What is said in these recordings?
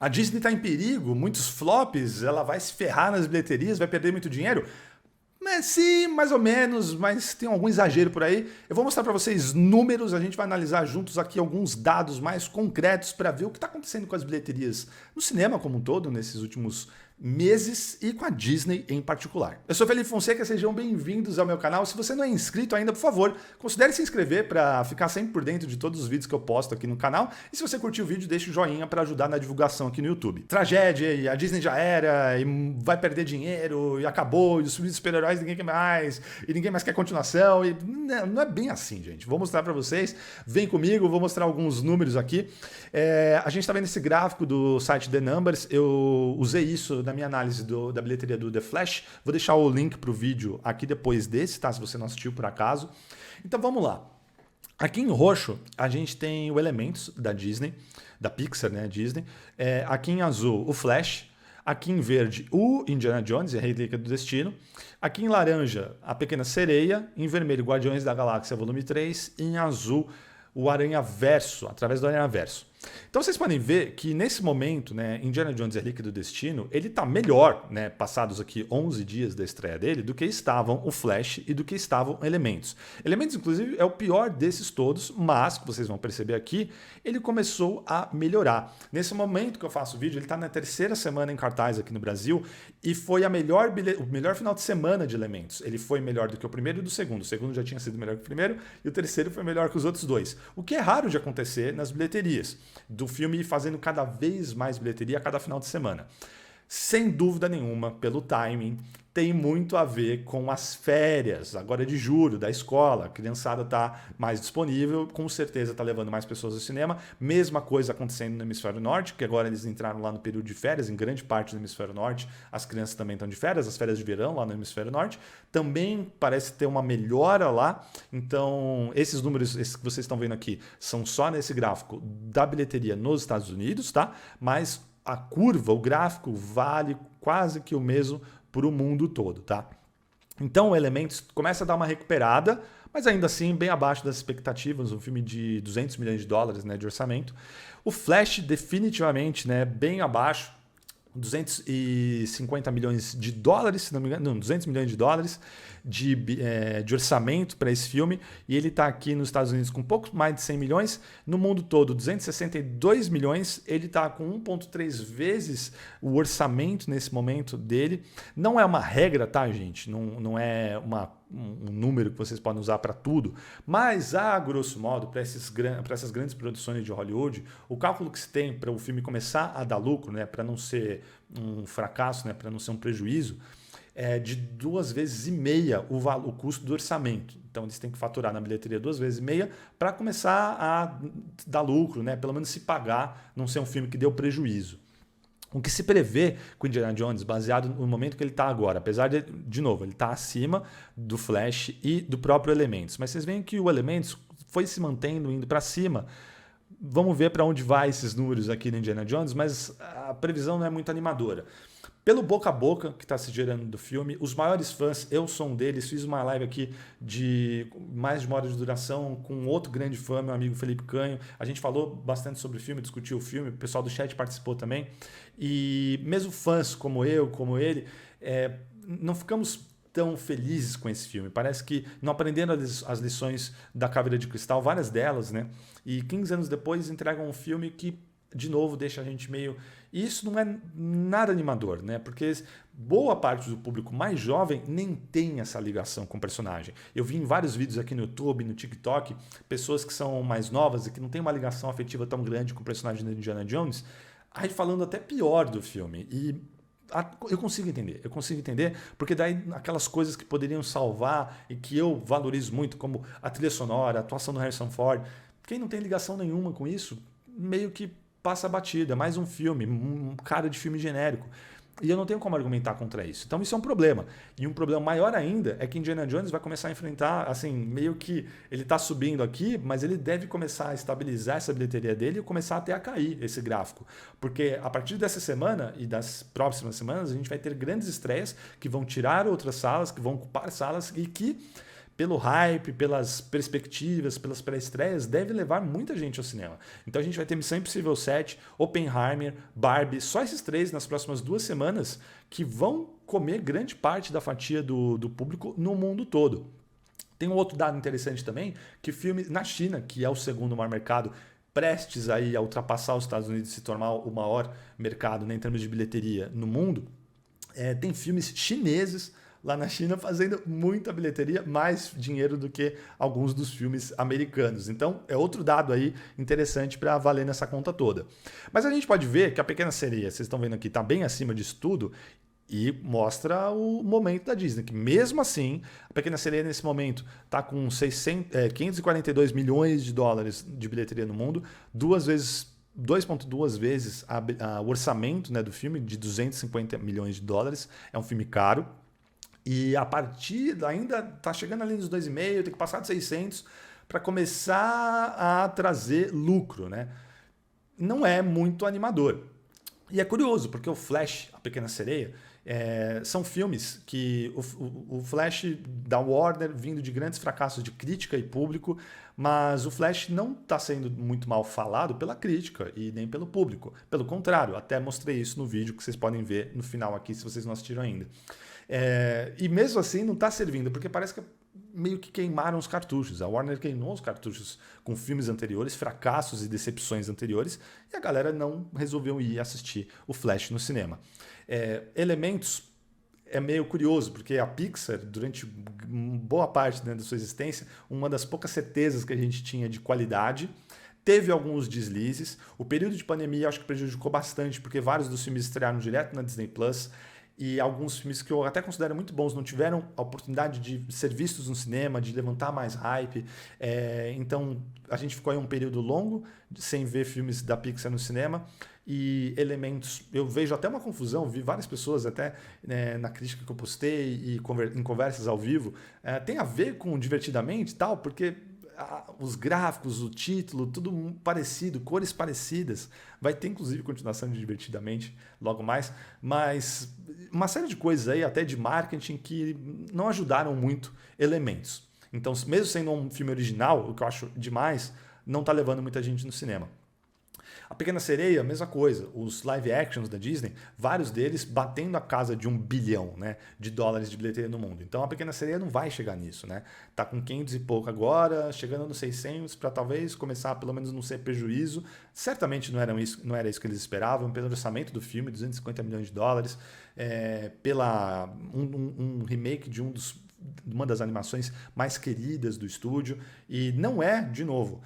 A Disney está em perigo, muitos flops, ela vai se ferrar nas bilheterias, vai perder muito dinheiro. Mas sim, mais ou menos, mas tem algum exagero por aí. Eu vou mostrar para vocês números, a gente vai analisar juntos aqui alguns dados mais concretos para ver o que está acontecendo com as bilheterias no cinema como um todo nesses últimos meses e com a Disney em particular. Eu sou Felipe Fonseca, sejam bem-vindos ao meu canal. Se você não é inscrito ainda, por favor, considere se inscrever para ficar sempre por dentro de todos os vídeos que eu posto aqui no canal. E se você curtiu o vídeo, deixa o joinha para ajudar na divulgação aqui no YouTube. Tragédia, e a Disney já era, e vai perder dinheiro, e acabou, e os filmes de super-heróis ninguém quer mais, e ninguém mais quer continuação. E não é bem assim, gente. Vou mostrar para vocês. Vem comigo, vou mostrar alguns números aqui. A gente está vendo esse gráfico do site The Numbers. Eu usei isso na minha análise da bilheteria do The Flash. Vou deixar o link para o vídeo aqui depois desse, tá? Se você não assistiu por acaso. Então vamos lá. Aqui em roxo a gente tem o Elementos da Disney, da Pixar, né? Disney. Aqui em azul o Flash. Aqui em verde o Indiana Jones e a Relíquia do Destino. Aqui em laranja a Pequena Sereia. Em vermelho Guardiões da Galáxia Volume 3. E em azul o Aranhaverso, através do Aranhaverso. Então vocês podem ver que nesse momento, né, Indiana Jones e a Relíquia do Destino, ele está melhor, né, passados aqui 11 dias da estreia dele, do que estavam o Flash e do que estavam Elementos. Elementos, inclusive, é o pior desses todos, mas, que vocês vão perceber aqui, ele começou a melhorar. Nesse momento que eu faço o vídeo, ele está na terceira semana em cartaz aqui no Brasil e foi o melhor final de semana de Elementos. Ele foi melhor do que o primeiro e do segundo. O segundo já tinha sido melhor que o primeiro e o terceiro foi melhor que os outros dois. O que é raro de acontecer nas bilheterias do filme fazendo cada vez mais bilheteria a cada final de semana. Sem dúvida nenhuma, pelo timing, tem muito a ver com as férias, agora de julho, da escola. A criançada está mais disponível, com certeza está levando mais pessoas ao cinema. Mesma coisa acontecendo no Hemisfério Norte, que agora eles entraram lá no período de férias, em grande parte do Hemisfério Norte. As crianças também estão de férias, as férias de verão lá no Hemisfério Norte. Também parece ter uma melhora lá. Então, esses números esses que vocês estão vendo aqui são só nesse gráfico da bilheteria nos Estados Unidos, tá? Mas a curva, o gráfico, vale quase que o mesmo para o mundo todo, tá? Então o Elementos começa a dar uma recuperada, mas ainda assim bem abaixo das expectativas, um filme de 200 milhões de dólares, né, de orçamento. O Flash definitivamente, né, bem abaixo, 250 milhões de dólares, se não me engano, não, 200 milhões de dólares de orçamento para esse filme, e ele está aqui nos Estados Unidos com pouco mais de 100 milhões, no mundo todo 262 milhões, ele está com 1,3 vezes o orçamento nesse momento dele. Não é uma regra, tá, gente? Não é um número que vocês podem usar para tudo, mas a grosso modo, para essas grandes produções de Hollywood, o cálculo que se tem para o filme começar a dar lucro, né, para não ser um fracasso, né, para não ser um prejuízo, é de 2,5 vezes o custo do orçamento. Então eles têm que faturar na bilheteria 2,5 vezes para começar a dar lucro, né, pelo menos se pagar, não ser um filme que deu prejuízo. O que se prevê com Indiana Jones, baseado no momento que ele está agora, apesar de novo, ele está acima do Flash e do próprio Elementos. Mas vocês veem que o Elementos foi se mantendo, indo para cima. Vamos ver para onde vai esses números aqui no Indiana Jones, mas a previsão não é muito animadora. Pelo boca a boca que está se gerando do filme, os maiores fãs, eu sou um deles, fiz uma live aqui de mais de 1 hora de duração com outro grande fã, meu amigo Felipe Canho. A gente falou bastante sobre o filme, discutiu o filme, o pessoal do chat participou também. E mesmo fãs como eu, como ele, não ficamos tão felizes com esse filme. Parece que não aprenderam as lições da Caveira de Cristal, várias delas, né? E 15 anos depois entregam um filme que, de novo, deixa a gente meio... E isso não é nada animador, né? Porque boa parte do público mais jovem nem tem essa ligação com o personagem. Eu vi em vários vídeos aqui no YouTube, no TikTok, pessoas que são mais novas e que não têm uma ligação afetiva tão grande com o personagem de Indiana Jones, aí falando até pior do filme. E eu consigo entender, porque daí aquelas coisas que poderiam salvar e que eu valorizo muito, como a trilha sonora, a atuação do Harrison Ford, quem não tem ligação nenhuma com isso, meio que passa a batida, mais um filme, um cara de filme genérico. E eu não tenho como argumentar contra isso. Então isso é um problema. E um problema maior ainda é que Indiana Jones vai começar a enfrentar, assim, meio que ele está subindo aqui, mas ele deve começar a estabilizar essa bilheteria dele e começar até a cair esse gráfico. Porque a partir dessa semana e das próximas semanas, a gente vai ter grandes estreias que vão tirar outras salas, que vão ocupar salas e que pelo hype, pelas perspectivas, pelas pré-estreias, deve levar muita gente ao cinema. Então a gente vai ter Missão Impossível 7, Oppenheimer, Barbie, só esses três nas próximas 2 semanas que vão comer grande parte da fatia do público no mundo todo. Tem um outro dado interessante também, que filmes na China, que é o segundo maior mercado, prestes aí a ultrapassar os Estados Unidos e se tornar o maior mercado, né, em termos de bilheteria no mundo, tem filmes chineses lá na China fazendo muita bilheteria, mais dinheiro do que alguns dos filmes americanos. Então é outro dado aí interessante para valer nessa conta toda. Mas a gente pode ver que A Pequena Sereia, vocês estão vendo aqui, está bem acima disso tudo, e mostra o momento da Disney, que mesmo assim, A Pequena Sereia nesse momento está com 542 milhões de dólares de bilheteria no mundo, 2,2 vezes o orçamento, né, do filme, de 250 milhões de dólares. É um filme caro. E a partir ainda está chegando ali nos 2,5, tem que passar de 600 para começar a trazer lucro, né? Não é muito animador. E é curioso, porque o Flash, A Pequena Sereia, são filmes que o Flash da Warner vindo de grandes fracassos de crítica e público, mas o Flash não está sendo muito mal falado pela crítica e nem pelo público. Pelo contrário, até mostrei isso no vídeo que vocês podem ver no final aqui, se vocês não assistiram ainda. E mesmo assim não está servindo, porque parece que meio que queimaram os cartuchos. A Warner queimou os cartuchos com filmes anteriores, fracassos e decepções anteriores, e a galera não resolveu ir assistir o Flash no cinema. Elementos é meio curioso, porque a Pixar, durante boa parte, né, da sua existência, uma das poucas certezas que a gente tinha de qualidade, teve alguns deslizes. O período de pandemia acho que prejudicou bastante, porque vários dos filmes estrearam direto na Disney Plus, e alguns filmes que eu até considero muito bons não tiveram a oportunidade de ser vistos no cinema, de levantar mais hype. Então a gente ficou aí um período longo sem ver filmes da Pixar no cinema. E elementos, eu vejo até uma confusão, vi várias pessoas até, né, na crítica que eu postei e em conversas ao vivo, tem a ver com Divertidamente e tal, porque os gráficos, o título, tudo parecido, cores parecidas. Vai ter inclusive continuação de Divertidamente logo mais, mas uma série de coisas aí, até de marketing, que não ajudaram muito elementos. Então, mesmo sendo um filme original, o que eu acho demais, não está levando muita gente no cinema. A Pequena Sereia, mesma coisa. Os live actions da Disney, vários deles batendo a casa de 1 bilhão, né, de dólares de bilheteria no mundo. Então a Pequena Sereia não vai chegar nisso, né? Tá com 500 e pouco agora, chegando nos 600 para talvez começar pelo menos não ser prejuízo. Certamente não era isso que eles esperavam, pelo orçamento do filme, 250 milhões de dólares, pela um remake de uma das animações mais queridas do estúdio, e não é, de novo,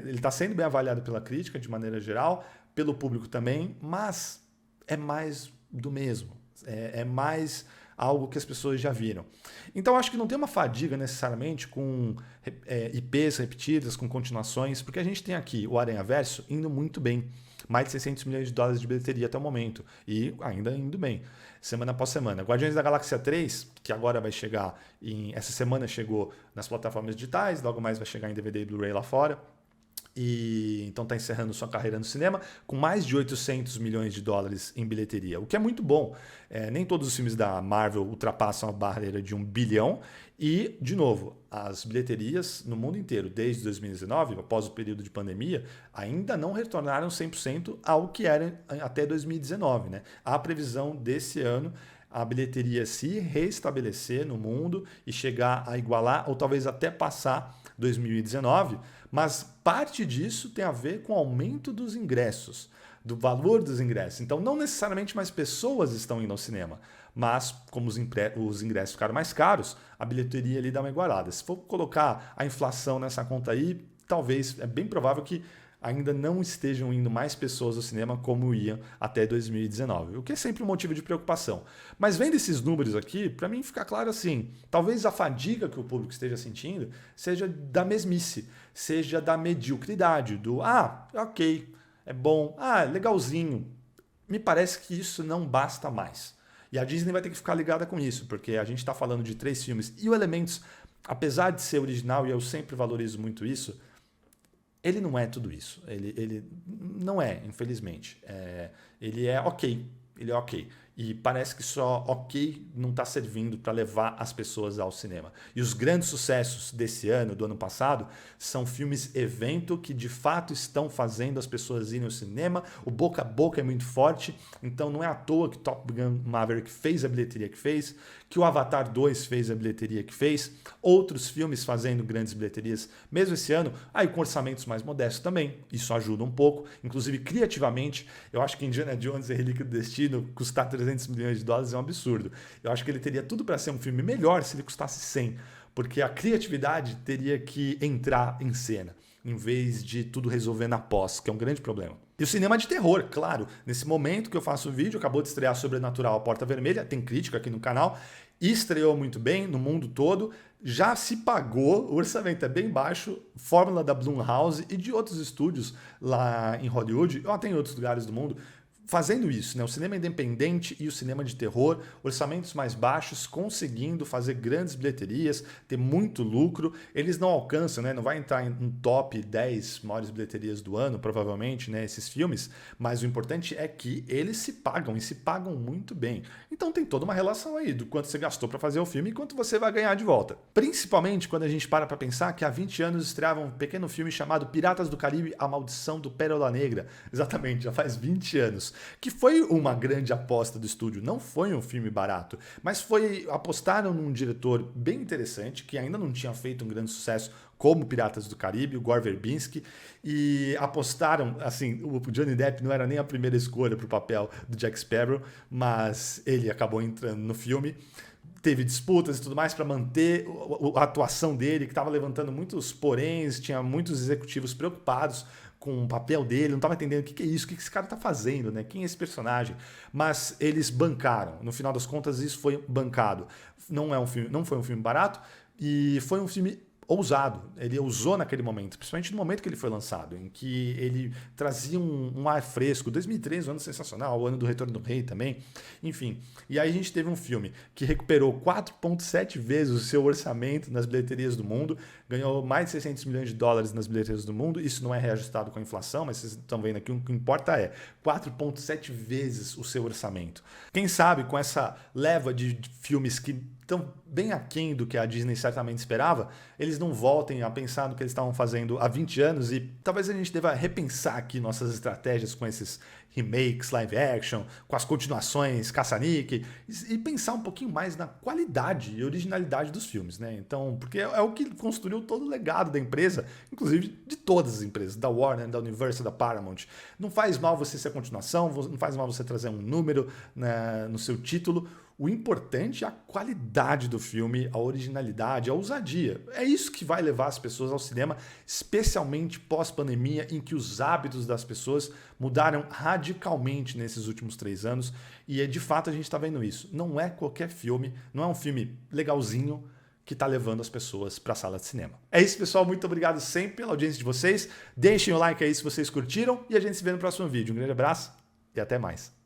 ele está sendo bem avaliado pela crítica de maneira geral, pelo público também, mas é mais do mesmo, é mais algo que as pessoas já viram. Então acho que não tem uma fadiga necessariamente com IPs repetidas, com continuações, porque a gente tem aqui o Aranhaverso indo muito bem, mais de 600 milhões de dólares de bilheteria até o momento, e ainda indo bem, semana após semana. Guardiões da Galáxia 3, que agora vai chegar, essa semana chegou nas plataformas digitais, logo mais vai chegar em DVD e Blu-ray lá fora, e então está encerrando sua carreira no cinema com mais de 800 milhões de dólares em bilheteria, o que é muito bom. Nem todos os filmes da Marvel ultrapassam a barreira de 1 bilhão e, de novo, as bilheterias no mundo inteiro, desde 2019, após o período de pandemia, ainda não retornaram 100% ao que era até 2019. Né? Há previsão desse ano a bilheteria se reestabelecer no mundo e chegar a igualar ou talvez até passar 2019, mas parte disso tem a ver com o aumento dos ingressos, do valor dos ingressos. Então, não necessariamente mais pessoas estão indo ao cinema, mas como os ingressos ficaram mais caros, a bilheteria ali dá uma igualada. Se for colocar a inflação nessa conta aí, talvez, é bem provável que ainda não estejam indo mais pessoas ao cinema como iam até 2019, o que é sempre um motivo de preocupação. Mas vendo esses números aqui, para mim fica claro assim, talvez a fadiga que o público esteja sentindo seja da mesmice, seja da mediocridade, do ok, é bom, legalzinho. Me parece que isso não basta mais. E a Disney vai ter que ficar ligada com isso, porque a gente está falando de 3 filmes e o Elementos, apesar de ser original, e eu sempre valorizo muito isso, ele não é tudo isso. Ele não é, infelizmente. Ele é ok. E parece que só ok não está servindo para levar as pessoas ao cinema. E os grandes sucessos desse ano, do ano passado, são filmes evento que de fato estão fazendo as pessoas irem ao cinema. O boca a boca é muito forte, então não é à toa que Top Gun Maverick fez a bilheteria que fez, que o Avatar 2 fez a bilheteria que fez, outros filmes fazendo grandes bilheterias, mesmo esse ano, aí com orçamentos mais modestos também. Isso ajuda um pouco, inclusive criativamente. Eu acho que Indiana Jones e Relíquia do Destino custar 300 milhões de dólares é um absurdo. Eu acho que ele teria tudo para ser um filme melhor se ele custasse 100, porque a criatividade teria que entrar em cena, em vez de tudo resolver na pós, que é um grande problema. E o cinema de terror, claro. Nesse momento que eu faço o vídeo, acabou de estrear Sobrenatural A Porta Vermelha, tem crítica aqui no canal, e estreou muito bem no mundo todo, já se pagou, o orçamento é bem baixo, fórmula da Blumhouse e de outros estúdios lá em Hollywood, ou até em outros lugares do mundo, fazendo isso, né? O cinema independente e o cinema de terror, orçamentos mais baixos, conseguindo fazer grandes bilheterias, ter muito lucro. Eles não alcançam, né? Não vai entrar em um top 10 maiores bilheterias do ano, provavelmente, né? Esses filmes, mas o importante é que eles se pagam e se pagam muito bem. Então tem toda uma relação aí do quanto você gastou para fazer o filme e quanto você vai ganhar de volta. Principalmente quando a gente para pensar que há 20 anos estreava um pequeno filme chamado Piratas do Caribe, A Maldição do Pérola Negra. Exatamente, já faz 20 anos. Que foi uma grande aposta do estúdio, não foi um filme barato, mas apostaram num diretor bem interessante, que ainda não tinha feito um grande sucesso como Piratas do Caribe, o Gore Verbinski, e apostaram, assim, o Johnny Depp não era nem a primeira escolha para o papel do Jack Sparrow, mas ele acabou entrando no filme. Teve disputas e tudo mais para manter a atuação dele, que estava levantando muitos poréns, tinha muitos executivos preocupados com o papel dele, não estava entendendo o que é isso, o que esse cara está fazendo, né? Quem é esse personagem? Mas eles bancaram. No final das contas, isso foi bancado. Não foi um filme barato e foi um filme ousado. Ele ousou naquele momento, principalmente no momento que ele foi lançado, em que ele trazia um ar fresco. 2013, um ano sensacional, o ano do Retorno do Rei também. Enfim, e aí a gente teve um filme que recuperou 4,7 vezes o seu orçamento nas bilheterias do mundo, ganhou mais de 600 milhões de dólares nas bilheterias do mundo. Isso não é reajustado com a inflação, mas vocês estão vendo aqui, o que importa é 4,7 vezes o seu orçamento. Quem sabe com essa leva de filmes que estão bem aquém do que a Disney certamente esperava, eles não voltem a pensar no que eles estavam fazendo há 20 anos e talvez a gente deva repensar aqui nossas estratégias com esses remakes, live action, com as continuações, caça-níquel, e pensar um pouquinho mais na qualidade e originalidade dos filmes, né? Então, porque é o que construiu todo o legado da empresa, inclusive de todas as empresas, da Warner, da Universal, da Paramount. Não faz mal você ser a continuação, não faz mal você trazer um número, né, no seu título. O importante é a qualidade do filme, a originalidade, a ousadia. É isso que vai levar as pessoas ao cinema, especialmente pós-pandemia, em que os hábitos das pessoas mudaram radicalmente nesses últimos 3 anos. E de fato a gente está vendo isso. Não é qualquer filme, não é um filme legalzinho que está levando as pessoas para a sala de cinema. É isso, pessoal. Muito obrigado sempre pela audiência de vocês. Deixem o like aí se vocês curtiram e a gente se vê no próximo vídeo. Um grande abraço e até mais.